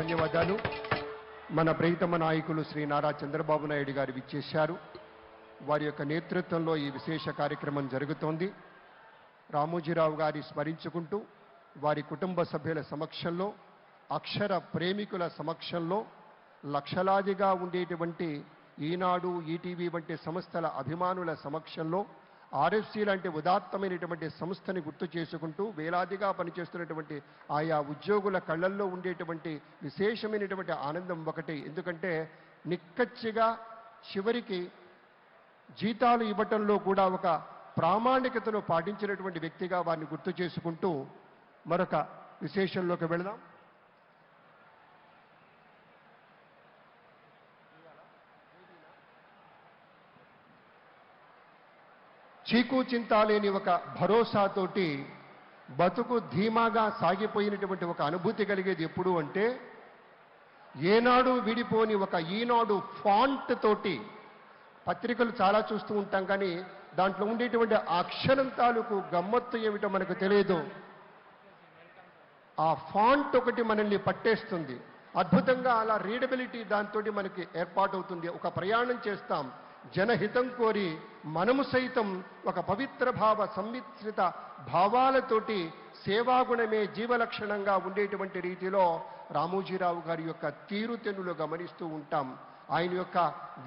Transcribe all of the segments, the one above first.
ధన్యవాదాలు. మన ప్రియతమ నాయకులు శ్రీ నారా చంద్రబాబు నాయుడు గారు విచ్చేశారు. వారి యొక్క నేతృత్వంలో ఈ విశేష కార్యక్రమం జరుగుతోంది. రామోజీరావు గారి స్మరించుకుంటూ వారి కుటుంబ సభ్యుల సమక్షంలో, అక్షర ప్రేమికుల సమక్షంలో, లక్షలాదిగా ఉండేటువంటి ఈనాడు, ఈటీవీ వంటి సంస్థల అభిమానుల సమక్షంలో, ఆర్ఎఫ్సి లాంటి ఉదాత్తమైనటువంటి సంస్థని గుర్తు చేసుకుంటూ వేలాదిగా పనిచేస్తున్నటువంటి ఆయా ఉద్యోగుల కళ్ళల్లో ఉండేటువంటి విశేషమైనటువంటి ఆనందం ఒకటి. ఎందుకంటే నిక్కచ్చిగా చివరికి జీతాలు ఇవ్వటంలో కూడా ఒక ప్రామాణికతను పాటించినటువంటి వ్యక్తిగా వారిని గుర్తు చేసుకుంటూ మరొక విశేషంలోకి వెళదాం. చీకు చింత లేని ఒక భరోసాతోటి బతుకు ధీమాగా సాగిపోయినటువంటి ఒక అనుభూతి కలిగేది ఎప్పుడు అంటే, ఏనాడు విడిపోని ఒక ఈనాడు ఫాంట్ తోటి పత్రికలు చాలా చూస్తూ ఉంటాం, కానీ దాంట్లో ఉండేటువంటి అక్షరం తాలూకు గమ్మత్తు ఏమిటో మనకు తెలియదు. ఆ ఫాంట్ ఒకటి మనల్ని పట్టేస్తుంది. అద్భుతంగా అలా రీడబిలిటీ దాంతో మనకి ఏర్పాటవుతుంది. ఒక ప్రయాణం చేస్తాం జనహితం కోరి, మనము సైతం ఒక పవిత్ర భావ సంమిశ్రిత భావాలతోటి సేవాగుణమే జీవలక్షణంగా ఉండేటువంటి రీతిలో రామోజీరావు గారి యొక్క తీరుతెన్నులు గమనిస్తూ ఉంటాం. ఆయన యొక్క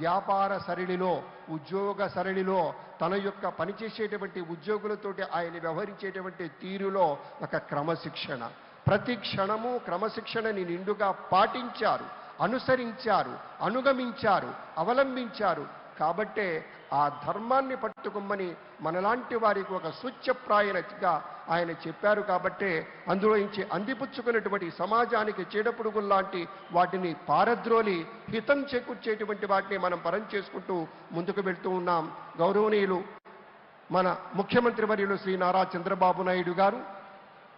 వ్యాపార సరళిలో, ఉద్యోగ సరళిలో, తన యొక్క పనిచేసేటువంటి ఉద్యోగులతోటి ఆయన వ్యవహరించేటువంటి తీరులో ఒక క్రమశిక్షణ, ప్రతి క్షణము క్రమశిక్షణని నిండుగా పాటించారు, అనుసరించారు, అనుగమించారు, అవలంబించారు. కాబట్టే ఆ ధర్మాన్ని పట్టుకోమని మనలాంటి వారికి ఒక సూచ్యప్రాయనగా ఆయన చెప్పారు. కాబట్టే అందులో నుంచి అందిపుచ్చుకున్నటువంటి సమాజానికి చీడపురుగుల్లాంటి వాటిని పారద్రోలి హితం చేకూర్చేటువంటి వాటిని మనం పరం చేసుకుంటూ ముందుకు వెళ్తూ ఉన్నాం. గౌరవనీయులు మన ముఖ్యమంత్రి వర్యులు శ్రీ నారా చంద్రబాబు నాయుడు గారు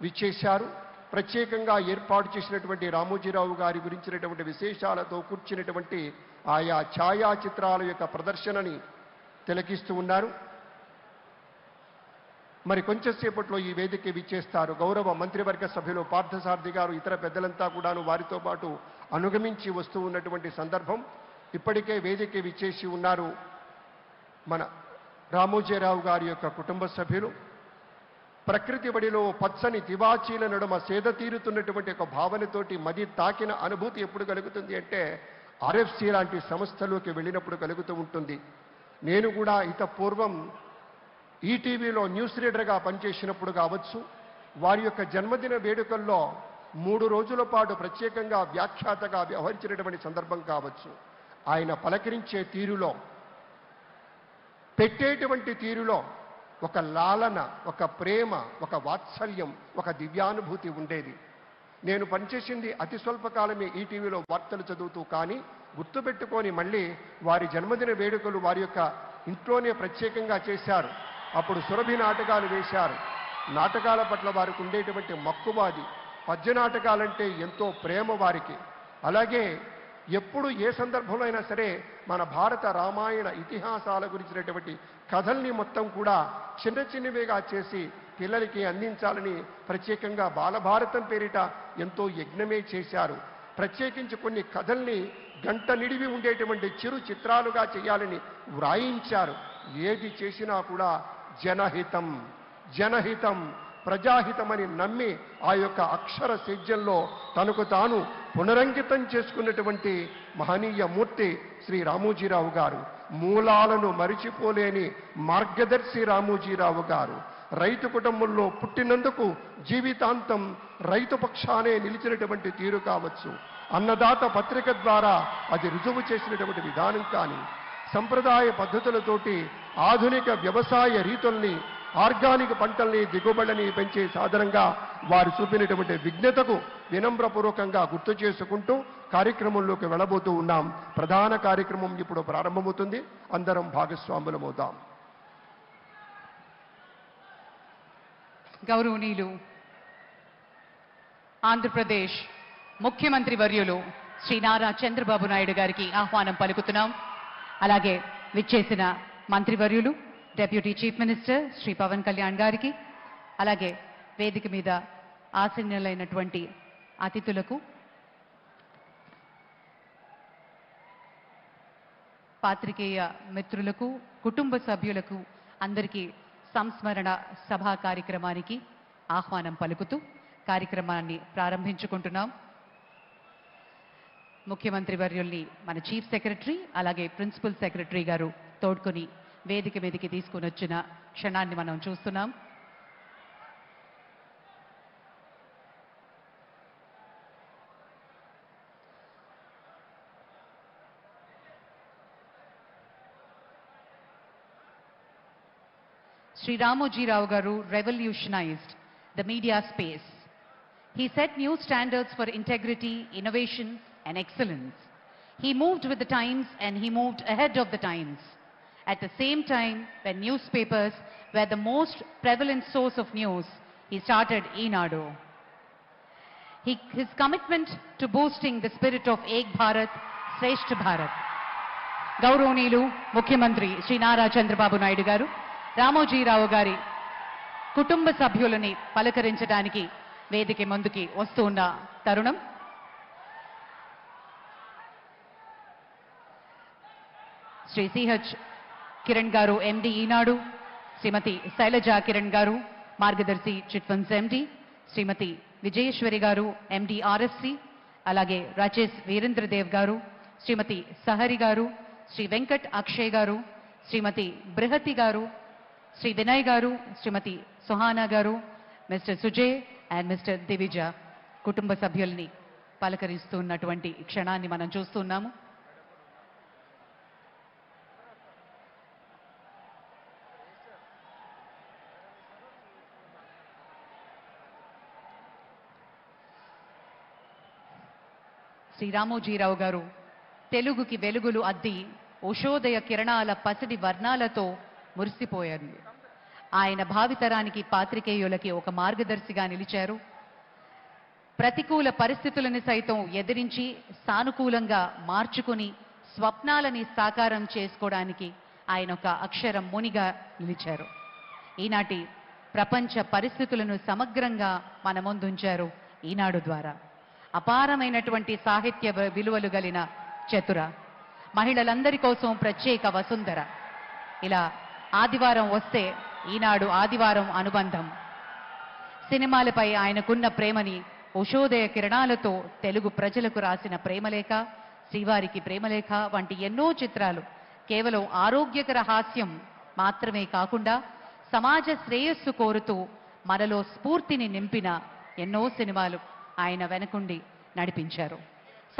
విచ్చేశారు. ప్రత్యేకంగా ఏర్పాటు చేసినటువంటి రామోజీరావు గారి గురించినటువంటి విశేషాలతో కూర్చున్నటువంటి ఆయా ఛాయాచిత్రాల యొక్క ప్రదర్శనని తిలకిస్తూ ఉన్నారు. మరి కొంచెంసేపట్లో ఈ వేదిక విచ్చేస్తారు గౌరవ మంత్రివర్గ సభ్యులు పార్థసారథి గారు, ఇతర పెద్దలంతా కూడాను వారితో పాటు అనుగమించి వస్తూ ఉన్నటువంటి సందర్భం. ఇప్పటికే వేదిక విచ్చేసి ఉన్నారు మన రామోజీరావు గారి యొక్క కుటుంబ సభ్యులు. ప్రకృతి బడిలో పచ్చని తివాచీల నడుమ సేద తీరుతున్నటువంటి ఒక భావనతోటి మది తాకిన అనుభూతి ఎప్పుడు కలుగుతుంది అంటే, ఆర్ఎఫ్సి లాంటి సంస్థలోకి వెళ్ళినప్పుడు కలుగుతూ ఉంటుంది. నేను కూడా ఇంత పూర్వం ఈటీవీలో న్యూస్ రీడర్గా పనిచేసినప్పుడు కావచ్చు, వారి యొక్క జన్మదిన వేడుకల్లో 3 రోజుల పాటు ప్రత్యేకంగా వ్యాఖ్యాతగా వ్యవహరించినటువంటి సందర్భం కావచ్చు. ఆయన పలకరించే తీరులో, పెట్టేటువంటి తీరులో ఒక లాలన, ఒక ప్రేమ, ఒక వాత్సల్యం, ఒక దివ్యానుభూతి ఉండేది. నేను పనిచేసింది అతి స్వల్పకాలమే ఈటీవీలో వార్తలు చదువుతూ, కానీ గుర్తుపెట్టుకొని మళ్ళీ వారి జన్మదిన వేడుకలు వారి యొక్క ఇంట్లోనే ప్రత్యేకంగా చేశారు. అప్పుడు సురభి నాటకాలు వేశారు. నాటకాల పట్ల వారికి ఉండేటువంటి మక్కువాది, పద్య నాటకాలంటే ఎంతో ప్రేమ వారికి. అలాగే ఎప్పుడు ఏ సందర్భంలో అయినా సరే మన భారత రామాయణ ఇతిహాసాల గురించినటువంటి కథల్ని మొత్తం కూడా చిన్న చిన్నవిగా చేసి పిల్లలకి అందించాలని ప్రత్యేకంగా బాలభారతం పేరిట ఎంతో యజ్ఞమే చేశారు. ప్రత్యేకించి కొన్ని కథల్ని గంట నిడివి ఉండేటువంటి చిరు చిత్రాలుగా చేయాలని వ్రాయించారు. ఏది చేసినా కూడా జనహితం, జనహితం, ప్రజాహితమని నమ్మి ఆ యొక్క అక్షర సేద్యంలో తనకు తాను పునరంకితం చేసుకున్నటువంటి మహనీయ మూర్తి శ్రీ రామోజీరావు గారు. మూలాలను మరిచిపోలేని మార్గదర్శి రామోజీరావు గారు. రైతు కుటుంబంలో పుట్టినందుకు జీవితాంతం రైతు పక్షానే నిలిచినటువంటి తీరు కావచ్చు, అన్నదాత పత్రిక ద్వారా అది రుజువు చేసినటువంటి విధానం కానీ, సంప్రదాయ పద్ధతులతోటి ఆధునిక వ్యవసాయ రీతుల్ని, ఆర్గానిక్ పంటల్ని, దిగుబడిని పెంచే సాధనంగా వారు చూపినటువంటి విజ్ఞతకు వినమ్రపూర్వకంగా గుర్తు చేసుకుంటూ కార్యక్రమంలోకి వెళ్ళబోతూ ఉన్నాం. ప్రధాన కార్యక్రమం ఇప్పుడు ప్రారంభమవుతుంది. అందరం భాగస్వాములమవుతాం. గౌరవనీయులు ఆంధ్రప్రదేశ్ ముఖ్యమంత్రి వర్యులు శ్రీ నారా చంద్రబాబు నాయుడు గారికి ఆహ్వానం పలుకుతున్నాం. అలాగే విచ్చేసిన మంత్రివర్యులు deputy chief minister Shri Pawan Kalyan గారికి, అలాగే వేదిక మీద ఆసీనులైనటువంటి అతిథులకు పాత్రికేయ మిత్రులకు, కుటుంబ సభ్యులకు అందరికీ సంస్మరణ సభా కార్యక్రమానికి ఆహ్వానం పలుకుతూ కార్యక్రమాన్ని ప్రారంభించుకుంటున్నాం. ముఖ్యమంత్రి వర్యుల్ని మన చీఫ్ సెక్రటరీ అలాగే ప్రిన్సిపల్ సెక్రటరీ గారు తోడ్కొని వేదిక మీదకి తీసుకుని వచ్చిన క్షణాన్ని మనం చూస్తున్నాం. Sri Ramoji Rao Garu revolutionized the media space. He set new standards for integrity, innovation, and excellence. He moved with the times and he moved ahead of the times. At the same time, when newspapers were the most prevalent source of news, he started Eenadu. His commitment to boosting the spirit of Ek Bharat, Shreshth Bharat. గౌరవనీయులు ముఖ్యమంత్రి శ్రీ నారా చంద్రబాబు నాయుడు గారు రామోజీరావు గారి కుటుంబ సభ్యులని పలకరించడానికి వేదిక ముందుకి వస్తున్న తరుణం. శ్రీ సిహెచ్ కిరణ్ గారు ఎండి ఈనాడు, శ్రీమతి శైలజా కిరణ్ గారు మార్గదర్శి చిట్ ఫండ్స్ ఎండి, శ్రీమతి విజయేశ్వరి గారు ఎండి ఆర్ఎఫ్సి, అలాగే రాజేష్ వీరేంద్రదేవ్ గారు, శ్రీమతి సహరి గారు, శ్రీ వెంకట్ అక్షయ్ గారు, శ్రీమతి బృహతి గారు, శ్రీ వినయ్ గారు, శ్రీమతి సుహానా గారు, mister Sujay and mister Divija కుటుంబ సభ్యుల్ని పలకరిస్తున్నటువంటి క్షణాన్ని మనం చూస్తున్నాము. శ్రీ రామోజీరావు గారు తెలుగుకి వెలుగులు అద్ది ఉషోదయ కిరణాల పసిడి వర్ణాలతో మురిసిపోయారు. ఆయన భావితరానికి పాత్రికేయులకి ఒక మార్గదర్శిగా నిలిచారు. ప్రతికూల పరిస్థితులను సైతం ఎదిరించి సానుకూలంగా మార్చుకుని స్వప్నాలని సాకారం చేసుకోవడానికి ఆయన ఒక అక్షరం మునిగా నిలిచారు. ఈనాటి ప్రపంచ పరిస్థితులను సమగ్రంగా మన ముందుంచారు ఈనాడు ద్వారా. అపారమైనటువంటి సాహిత్య విలువలు గలిన చతుర, మహిళలందరి కోసం ప్రత్యేక వసుంధర. ఇలా ఆదివారం వస్తే ఈనాడు ఆదివారం అనుబంధం. సినిమాలపై ఆయనకున్న ప్రేమని ఉషోదయ కిరణాలతో తెలుగు ప్రజలకు రాసిన ప్రేమలేఖ, శ్రీవారికి ప్రేమలేఖ వంటి ఎన్నో చిత్రాలు కేవలం ఆరోగ్యకర హాస్యం మాత్రమే కాకుండా సమాజ శ్రేయస్సు కోరుతూ మనలో స్ఫూర్తిని నింపిన ఎన్నో సినిమాలు ఆయన వెనకుండి నడిపించారు.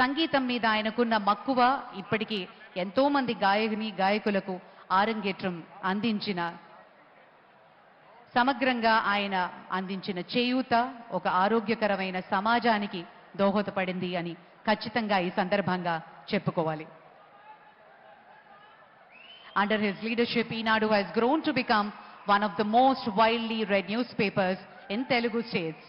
సంగీతం మీద ఆయనకున్న మక్కువ ఇప్పటికీ ఎంతో మంది గాయకులకు ఆరంగేట్రం అందించిన, సమగ్రంగా ఆయన అందించిన చేయూత ఒక ఆరోగ్యకరమైన సమాజానికి దోహదపడింది అని ఖచ్చితంగా ఈ సందర్భంగా చెప్పుకోవాలి. Under his leadership, Eenadu has grown to become one of the most widely read newspapers in Telugu states,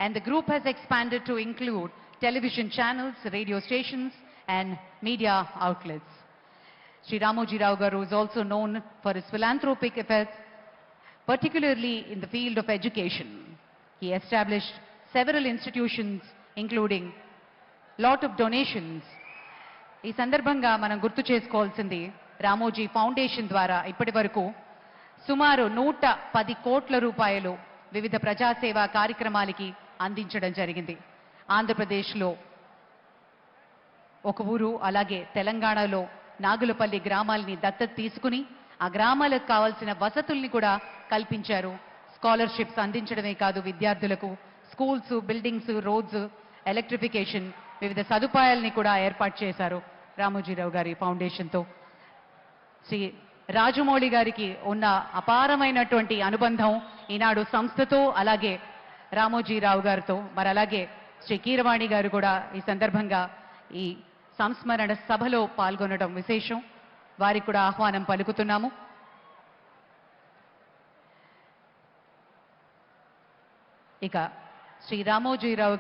and the group has expanded to include television channels, radio stations, and media outlets. Sri Ramoji Rao Garu is also known for his philanthropic efforts, particularly in the field of education. He established several institutions, including lot of donations. ఈ సందర్భంగా మనం గుర్తు చేసుకోవాల్సింది, Ramoji foundation ద్వారా ఇప్పటి వరకు సుమారు 110 కోట్ల రూపాయలు వివిధ ప్రజాసేవా కార్యక్రమాలకి అందించడం జరిగింది. ఆంధ్రప్రదేశ్లో ఒక ఊరు, అలాగే తెలంగాణలో నాగులపల్లి గ్రామాల్ని దత్తత తీసుకుని ఆ గ్రామాలకు కావాల్సిన వసతుల్ని కూడా కల్పించారు. స్కాలర్షిప్స్ అందించడమే కాదు, విద్యార్థులకు స్కూల్స్, బిల్డింగ్స్, రోడ్స్, ఎలక్ట్రిఫికేషన్ వివిధ సదుపాయాల్ని కూడా ఏర్పాటు చేశారు రామోజీరావు గారి ఫౌండేషన్తో. శ్రీ రాజమౌళి గారికి ఉన్న అపారమైనటువంటి అనుబంధం ఈనాడు సంస్థతో, అలాగే రామోజీరావు గారితో. మరి అలాగే శ్రీ కీరవాణి గారు కూడా ఈ సందర్భంగా ఈ సంస్మరణ సభలో పాల్గొనడం విశేషం. వారికి కూడా ఆహ్వానం పలుకుతున్నాము. ఇక శ్రీ రామోజీరావు